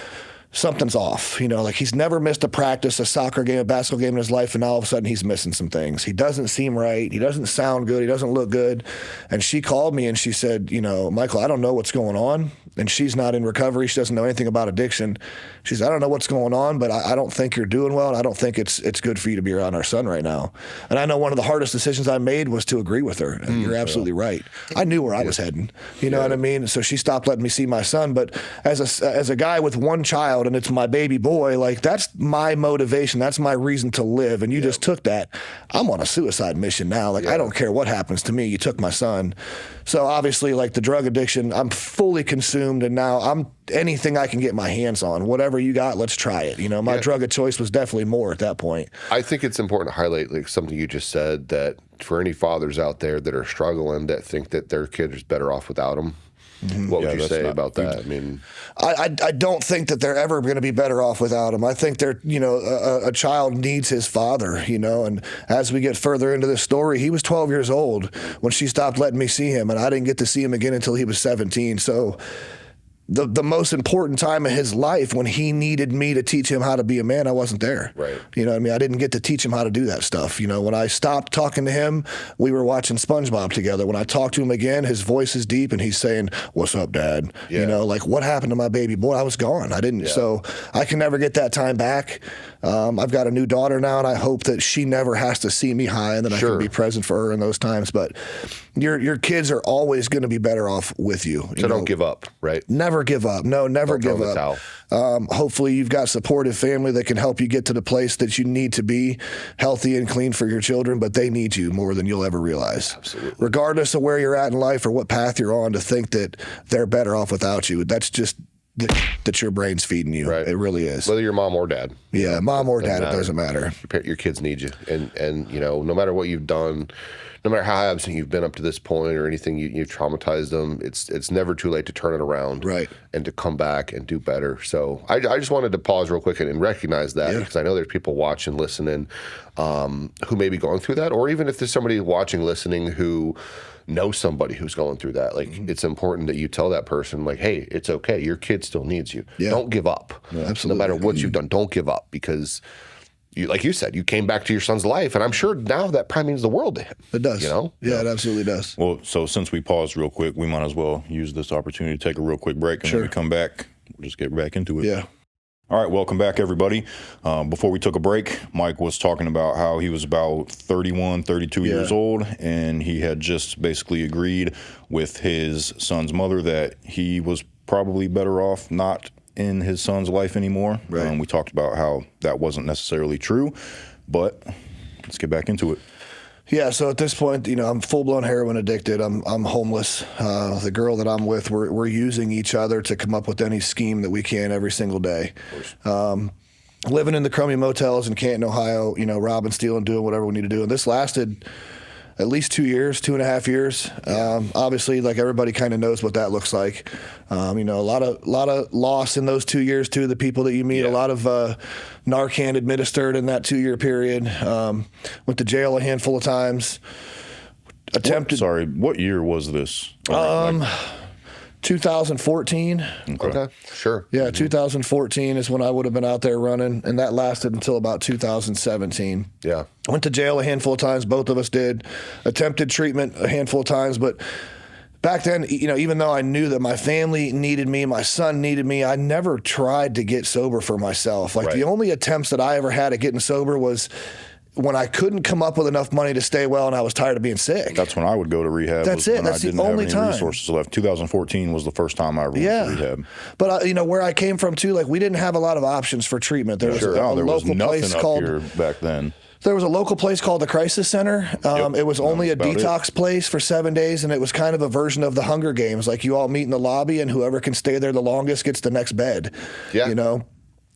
something's off. Like he's never missed a practice, a soccer game, a basketball game in his life, and now all of a sudden he's missing some things. He doesn't seem right. He doesn't sound good. He doesn't look good. And she called me and she said, Michael, I don't know what's going on. And she's not in recovery. She doesn't know anything about addiction. She said, I don't know what's going on, but I don't think you're doing well, and I don't think it's good for you to be around our son right now. And I know one of the hardest decisions I made was to agree with her. And you're absolutely right. I knew where I was heading. You know what I mean? So she stopped letting me see my son. But as a guy with one child, and it's my baby boy, like that's my motivation. That's my reason to live. And you just took that. I'm on a suicide mission now. Like I don't care what happens to me. You took my son. So obviously, like the drug addiction, I'm fully consumed, and now I'm anything I can get my hands on. Whatever you got, let's try it. My drug of choice was definitely more at that point. I think it's important to highlight like something you just said, that for any fathers out there that are struggling, that think that their kid is better off without them. What would you say about that? I mean, I don't think that they're ever going to be better off without him. I think they're, a child needs his father, and as we get further into this story, he was 12 years old when she stopped letting me see him, and I didn't get to see him again until he was 17. So the most important time of his life, when he needed me to teach him how to be a man, I wasn't there. Right. You know what I mean? I didn't get to teach him how to do that stuff. When I stopped talking to him, we were watching SpongeBob together. When I talked to him again, his voice is deep and he's saying, "What's up, Dad?" Like what happened to my baby boy? I was gone. I didn't. So I can never get that time back. I've got a new daughter now, and I hope that she never has to see me high, and that I can be present for her in those times. But your kids are always going to be better off with you. So don't give up, right? Never give up. No, never give up. Hopefully you've got supportive family that can help you get to the place that you need to be, healthy and clean for your children, but they need you more than you'll ever realize. Absolutely. Regardless of where you're at in life or what path you're on, to think that they're better off without you, that's just that your brain's feeding you. Right. It really is. Whether you're mom or dad. Yeah, mom or dad, it doesn't matter. Your kids need you. And you know, no matter what you've done, no matter how absent you've been up to this point or anything, you've traumatized them, it's never too late to turn it around. Right. And to come back and do better. So I just wanted to pause real quick and recognize that, because I know there's people watching, listening, who may be going through that, or even if there's somebody watching, listening who know somebody who's going through that. Like, it's important that you tell that person, like, hey, it's okay. Your kid still needs you. Yeah. Don't give up. Yeah, absolutely. No matter what you've done, don't give up, because you, like you said, you came back to your son's life, and I'm sure now that probably means the world to him. It does. You know? Yeah, it absolutely does. Well, so since we paused real quick, we might as well use this opportunity to take a real quick break, and when we come back, we'll just get back into it. Yeah. All right, welcome back, everybody. Before we took a break, Mike was talking about how he was about 31, 32 years old, and he had just basically agreed with his son's mother that he was probably better off not in his son's life anymore. Right. We talked about how that wasn't necessarily true, but let's get back into it. Yeah, so at this point, you know, I'm full-blown heroin addicted. I'm homeless. The girl that I'm with, we're using each other to come up with any scheme that we can every single day. Living in the crummy motels in Canton, Ohio, you know, robbing, stealing, doing whatever we need to do. And this lasted at least 2 years, 2.5 years. Obviously, like, everybody kind of knows what that looks like. You know, a lot of loss in those 2 years too. The people that you meet, a lot of Narcan administered in that 2-year period. Went to jail a handful of times. What year was this? 2014. Okay, sure. Yeah, 2014 is when I would have been out there running, and that lasted until about 2017. Yeah. Went to jail a handful of times, both of us did. Attempted treatment a handful of times, but back then, you know, even though I knew that my family needed me, my son needed me, I never tried to get sober for myself. Like, the only attempts that I ever had at getting sober was when I couldn't come up with enough money to stay well and I was tired of being sick. That's when I would go to rehab. That's it. That's the only time. Resources left. 2014 was the first time I went to rehab. But you know, where I came from too, like, we didn't have a lot of options for treatment. There was a local place called here back then. There was a local place called the Crisis Center. It was only a detox place for 7 days, and it was kind of a version of the Hunger Games. Like, you all meet in the lobby, and whoever can stay there the longest gets the next bed. Yeah. You know?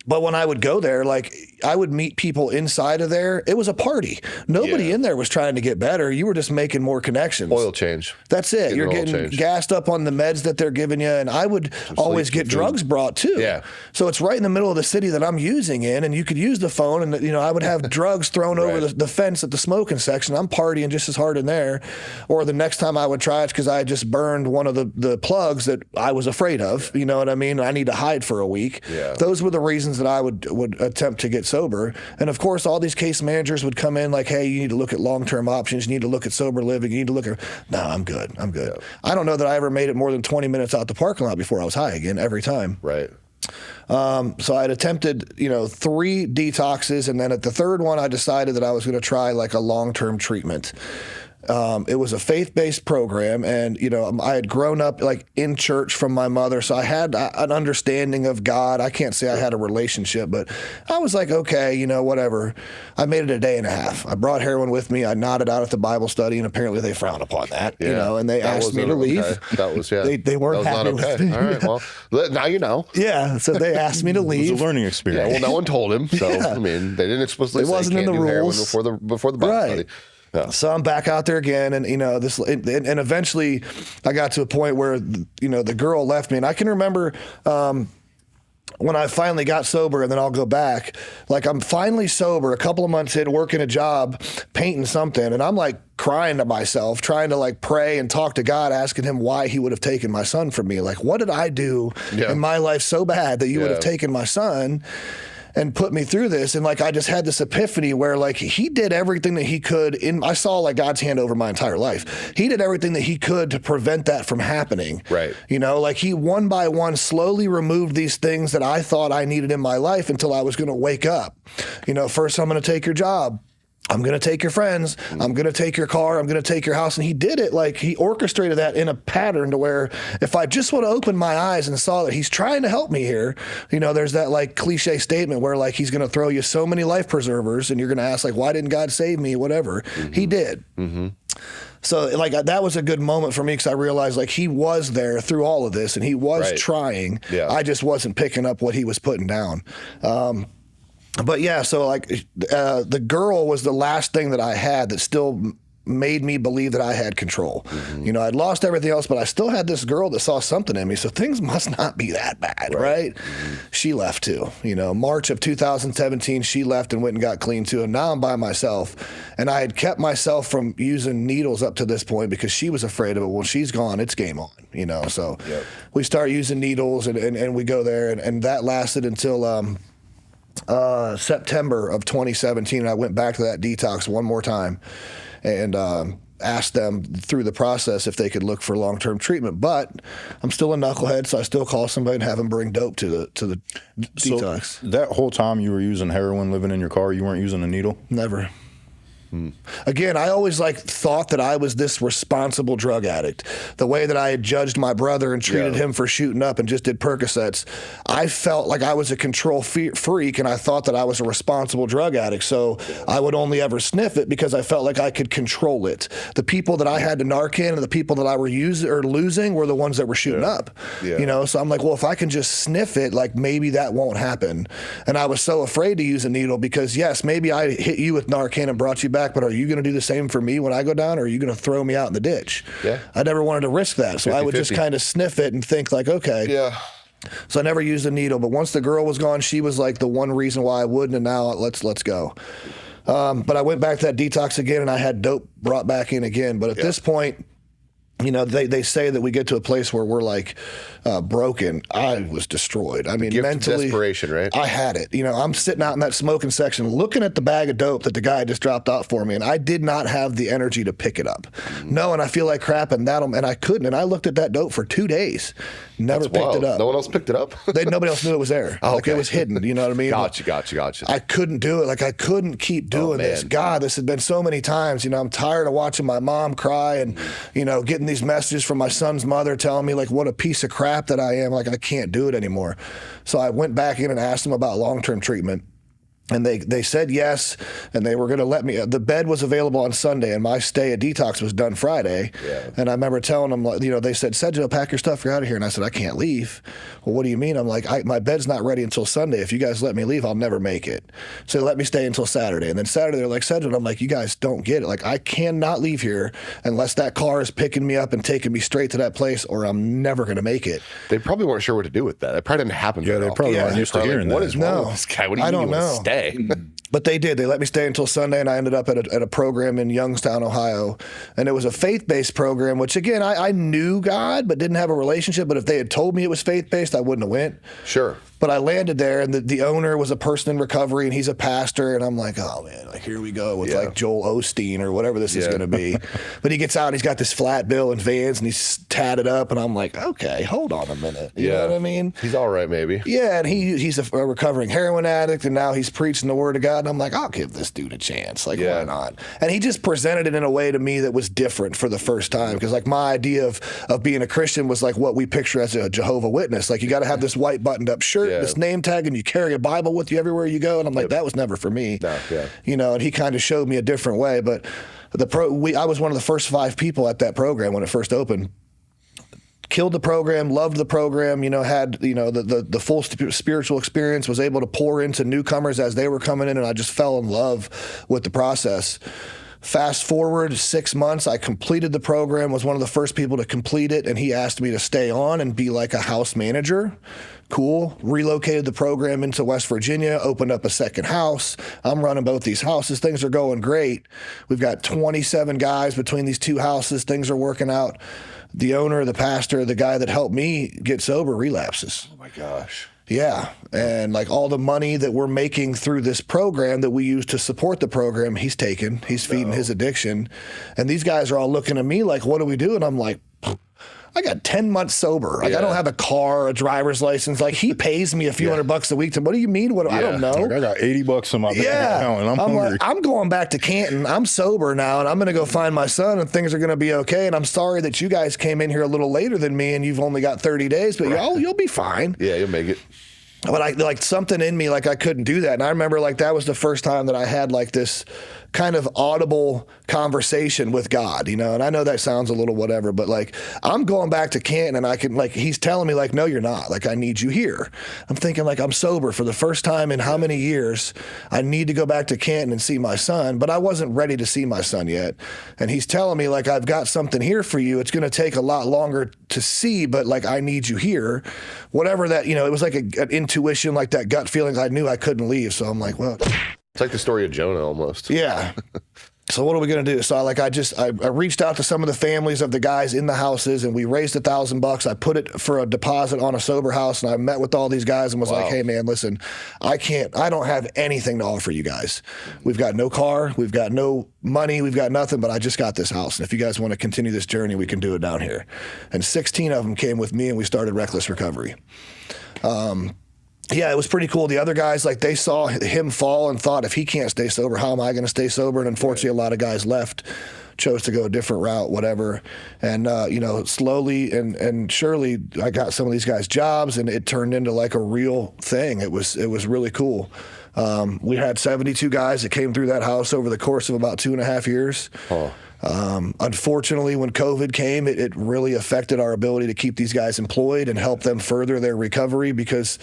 But when I would go there, like, I would meet people inside of there. It was a party. Nobody in there was trying to get better. You were just making more connections. Oil change. That's it. You're getting gassed up on the meds that they're giving you. And I would always get drugs brought too. Yeah. So it's right in the middle of the city that I'm using in, and you could use the phone, and, you know, I would have drugs thrown over the fence at the smoking section. I'm partying just as hard in there. Or the next time I would try it because I had just burned one of the plugs that I was afraid of. You know what I mean? I need to hide for a week. Yeah. Those were the reasons that I would attempt to get sober. And of course, all these case managers would come in like, hey, you need to look at long-term options. You need to look at sober living. You need to look at, no, I'm good. Yeah. I don't know that I ever made it more than 20 minutes out the parking lot before I was high again every time. Right. So I had attempted, you know, 3 detoxes. And then at the third one, I decided that I was going to try like a long-term treatment. It was a faith-based program, and, you know, I had grown up like in church from my mother, so I had an understanding of God. I can't say I had a relationship, but I was like, okay, you know, whatever. I made it a day and a half. I brought heroin with me. I nodded out at the Bible study, and apparently they frowned upon that, you know, and they asked me to leave. That was, they weren't happy with me. All right, well, now you know. Yeah, so they asked me to leave. It was a learning experience. Yeah, well, no one told him, so, I mean, they didn't explicitly say wasn't in the rules before the Bible study. Yeah. So I'm back out there again, and, you know, and eventually I got to a point where, you know, the girl left me, and I can remember when I finally got sober, and then I'll go back, like, I'm finally sober, a couple of months in, working a job, painting something, and I'm like crying to myself, trying to like pray and talk to God, asking him why he would have taken my son from me. Like, what did I do in my life so bad that you would have taken my son and put me through this? And like, I just had this epiphany where, like, he did everything that he could. I saw like God's hand over my entire life. He did everything that he could to prevent that from happening. Right. You know, like, he one by one slowly removed these things that I thought I needed in my life until I was going to wake up. You know, first, I'm going to take your job. I'm going to take your friends. I'm going to take your car. I'm going to take your house. And he did it like he orchestrated that in a pattern to where if I just would have opened my eyes and saw that he's trying to help me here, you know, there's that like cliche statement where like he's going to throw you so many life preservers and you're going to ask like, why didn't God save me? Whatever. He did. So like that was a good moment for me because I realized like he was there through all of this and he was trying. I just wasn't picking up what he was putting down. But yeah, so like the girl was the last thing that I had that still made me believe that I had control. You know, I'd lost everything else, but I still had this girl that saw something in me. So things must not be that bad, right? She left too. You know, March of 2017, she left and went and got clean too. And now I'm by myself. And I had kept myself from using needles up to this point because she was afraid of it. Well, she's gone, it's game on, you know. So we start using needles and we go there. And that lasted until September of 2017. And I went back to that detox one more time and asked them through the process if they could look for long-term treatment. But I'm still a knucklehead, so I still call somebody and have them bring dope to the detox. So that whole time you were using heroin, living in your car, you weren't using a needle? Never. Again, I always like thought that I was this responsible drug addict. The way that I had judged my brother and treated him for shooting up and just did Percocets, I felt like I was a control freak, and I thought that I was a responsible drug addict. So I would only ever sniff it because I felt like I could control it. The people that I had to Narcan and the people that I were using or losing were the ones that were shooting up. You know, so I'm like, well, if I can just sniff it, like maybe that won't happen. And I was so afraid to use a needle because yes, maybe I hit you with Narcan and brought you back, but are you going to do the same for me when I go down, or are you going to throw me out in the ditch? I never wanted to risk that, so 50-50. I would just kind of sniff it and think like, okay. So I never used a needle, but once the girl was gone, she was like the one reason why I wouldn't, and now let's go. But I went back to that detox again, and I had dope brought back in again. But at this point, you know, they say that we get to a place where we're like broken. I was destroyed. I mean, mentally, desperation, right? I had it. You know, I'm sitting out in that smoking section looking at the bag of dope that the guy just dropped off for me, and I did not have the energy to pick it up. No, and I feel like crap, and I couldn't. And I looked at that dope for 2 days, never picked it up. No one else picked it up? Nobody else knew it was there. Like it was hidden. You know what I mean? Gotcha. I couldn't do it. Like I couldn't keep doing this. God, this had been so many times. You know, I'm tired of watching my mom cry and, you know, getting these messages from my son's mother telling me like what a piece of crap that I am. Like I can't do it anymore. So I went back in and asked them about long-term treatment. And they said yes, and they were going to let me. The bed was available on Sunday, and my stay at detox was done Friday. And I remember telling them, you know, they said, Sedjo, pack your stuff, you're out of here. And I said, I can't leave. Well, what do you mean? I'm like, my bed's not ready until Sunday. If you guys let me leave, I'll never make it. So they let me stay until Saturday. And then Saturday, they're like, Sedjo, I'm like, you guys don't get it. Like, I cannot leave here unless that car is picking me up and taking me straight to that place, or I'm never going to make it. They probably weren't sure what to do with that. It probably didn't happen. Yeah, they probably weren't used to hearing that. What is wrong with this guy? What do you mean you want to stay? But they did. They let me stay until Sunday, and I ended up at a program in Youngstown, Ohio. And it was a faith-based program, which, again, I knew God but didn't have a relationship. But if they had told me it was faith-based, I wouldn't have went. Sure. But I landed there, and the owner was a person in recovery, and he's a pastor. And I'm like, oh, man, like here we go with like Joel Osteen or whatever this is going to be. But he gets out, he's got this flat bill and Vans, and he's tatted up. And I'm like, okay, hold on a minute. You know what I mean? He's all right, maybe. Yeah, and he's a recovering heroin addict, and now he's preaching the word of God. And I'm like, I'll give this dude a chance. Like, why not? And he just presented it in a way to me that was different for the first time. Because, like, my idea of being a Christian was like what we picture as a Jehovah's Witness. Like, you got to have this white buttoned-up shirt, this name tag, and you carry a Bible with you everywhere you go. And I'm like, that was never for me. You know, and he kind of showed me a different way. But I was one of the first 5 people at that program when it first opened. Killed the program, loved the program, you know, had, you know, the full spiritual experience, was able to pour into newcomers as they were coming in, and I just fell in love with the process. Fast forward 6 months, I completed the program, was one of the first people to complete it, and he asked me to stay on and be like a house manager. Cool. Relocated the program into West Virginia, opened up a second house. I'm running both these houses. Things are going great. We've got 27 guys between these 2 houses. Things are working out. The owner, the pastor, the guy that helped me get sober relapses. Oh, my gosh. Yeah. And like all the money that we're making through this program that we use to support the program, he's taken. He's feeding his addiction. And these guys are all looking at me like, what do we do? And I'm like, I got 10 months sober. Like, I don't have a car, a driver's license. Like, he pays me a few $100 a week. What do you mean? What? I don't know. Like, I got $80 in my bank account and I'm hungry. Like, I'm going back to Canton. I'm sober now, and I'm going to go find my son, and things are going to be okay. And I'm sorry that you guys came in here a little later than me, and you've only got 30 days, but you'll be fine. Yeah, you'll make it. But I like something in me, like I couldn't do that. And I remember like that was the first time that I had like this kind of audible conversation with God, and I know that sounds a little whatever, but like I'm going back to Canton, and I can like, he's telling me like, no, you're not. Like, I need you here. I'm thinking like, I'm sober for the first time in how many years. I need to go back to Canton and see my son, but I wasn't ready to see my son yet. And he's telling me like, I've got something here for you. It's going to take a lot longer to see, but like, I need you here. Whatever that, it was like an intuition, like that gut feeling. I knew I couldn't leave. So I'm like, well, it's like the story of Jonah almost. Yeah. So what are we going to do? So I reached out to some of the families of the guys in the houses, and we raised $1,000. I put it for a deposit on a sober house, and I met with all these guys and was like, hey man, listen, I don't have anything to offer you guys. We've got no car, we've got no money, we've got nothing, but I just got this house. And if you guys want to continue this journey, we can do it down here. And 16 of them came with me, and we started Reckless Recovery. Yeah, it was pretty cool. The other guys, like, they saw him fall and thought, if he can't stay sober, how am I going to stay sober? And unfortunately, a lot of guys left, chose to go a different route, whatever. And, slowly and surely, I got some of these guys jobs, and it turned into like a real thing. It was really cool. We had 72 guys that came through that house over the course of about 2.5 years. Oh. Unfortunately, when COVID came, it really affected our ability to keep these guys employed and help them further their recovery because,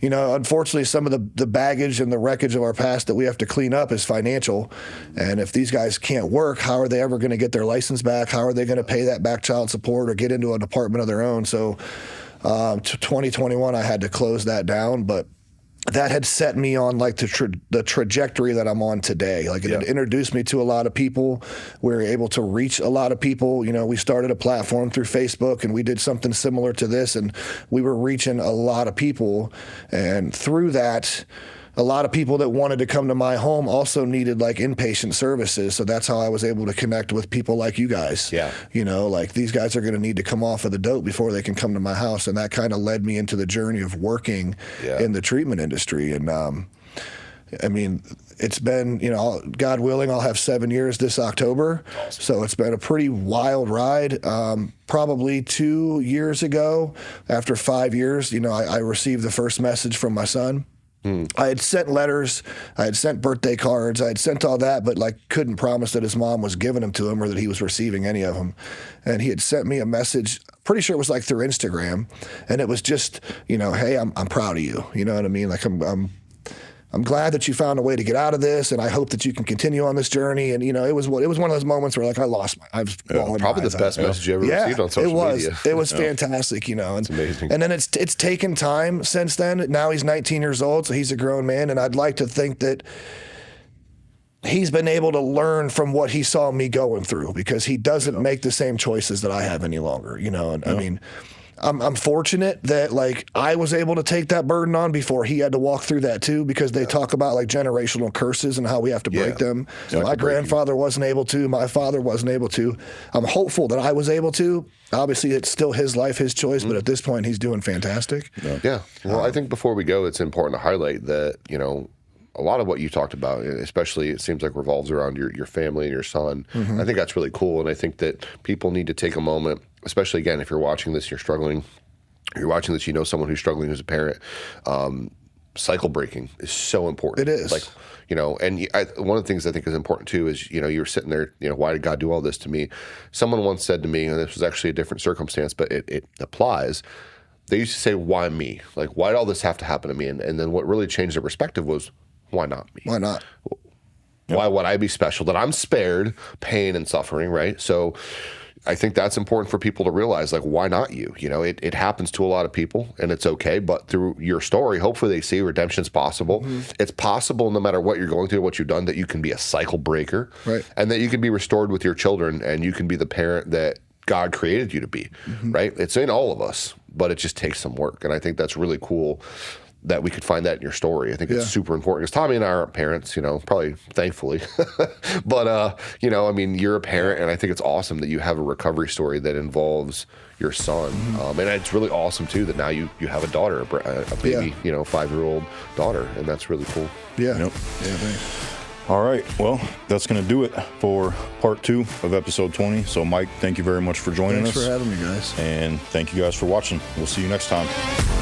unfortunately, some of the baggage and the wreckage of our past that we have to clean up is financial. And if these guys can't work, how are they ever going to get their license back? How are they going to pay that back child support or get into an apartment of their own? So 2021, I had to close that down, but that had set me on like the trajectory that I'm on today. Like it had introduced me to a lot of people. We were able to reach a lot of people. We started a platform through Facebook, and we did something similar to this, and we were reaching a lot of people. And through that, a lot of people that wanted to come to my home also needed like inpatient services. So that's how I was able to connect with people like you guys. Yeah. Like these guys are going to need to come off of the dope before they can come to my house. And that kind of led me into the journey of working in the treatment industry. And, it's been, God willing, I'll have 7 years this October. Awesome. So it's been a pretty wild ride. Probably 2 years ago, after 5 years, I received the first message from my son. I had sent letters, I had sent birthday cards, I had sent all that, but like couldn't promise that his mom was giving them to him or that he was receiving any of them. And he had sent me a message, pretty sure it was like through Instagram, and it was just, hey, I'm proud of you. You know what I mean? Like I'm glad that you found a way to get out of this, and I hope that you can continue on this journey. And it was one of those moments where like I was probably the best message you ever received on social media. It was fantastic, It's amazing. And then it's taken time since then. Now he's 19 years old, so he's a grown man, and I'd like to think that he's been able to learn from what he saw me going through because he doesn't make the same choices that I have any longer. And I mean, I'm fortunate that like I was able to take that burden on before he had to walk through that too, because they talk about like generational curses and how we have to break them. My grandfather wasn't able to, my father wasn't able to. I'm hopeful that I was able to. Obviously, it's still his life, his choice, but at this point, he's doing fantastic. Yeah. Well, I think before we go, it's important to highlight that, a lot of what you talked about, especially it seems like revolves around your family and your son. I think that's really cool. And I think that people need to take a moment, especially again, if you're watching this, you're struggling, someone who's struggling as a parent. Cycle breaking is so important. It is. Like, and one of the things I think is important too is, you're sitting there, why did God do all this to me? Someone once said to me, and this was actually a different circumstance, but it applies. They used to say, why me? Like, why did all this have to happen to me? And then what really changed their perspective was, why not me? Why not? Why would I be special? That I'm spared pain and suffering, right? So I think that's important for people to realize, like, why not you? It happens to a lot of people, and it's okay. But through your story, hopefully they see redemption's possible. It's possible no matter what you're going through, what you've done, that you can be a cycle breaker, right? And that you can be restored with your children, and you can be the parent that God created you to be, right? It's in all of us, but it just takes some work. And I think that's really cool that we could find that in your story. I think it's super important because Tommy and I aren't parents, probably thankfully, but I mean, you're a parent, and I think it's awesome that you have a recovery story that involves your son, and it's really awesome too that now you have a daughter, a baby, 5-year-old daughter, and that's really cool. Yeah. Yep. Yeah. Thanks. All right. Well, that's going to do it for part 2 of episode 20. So, Mike, thank you very much for joining us. Thanks for having me, guys. And thank you guys for watching. We'll see you next time.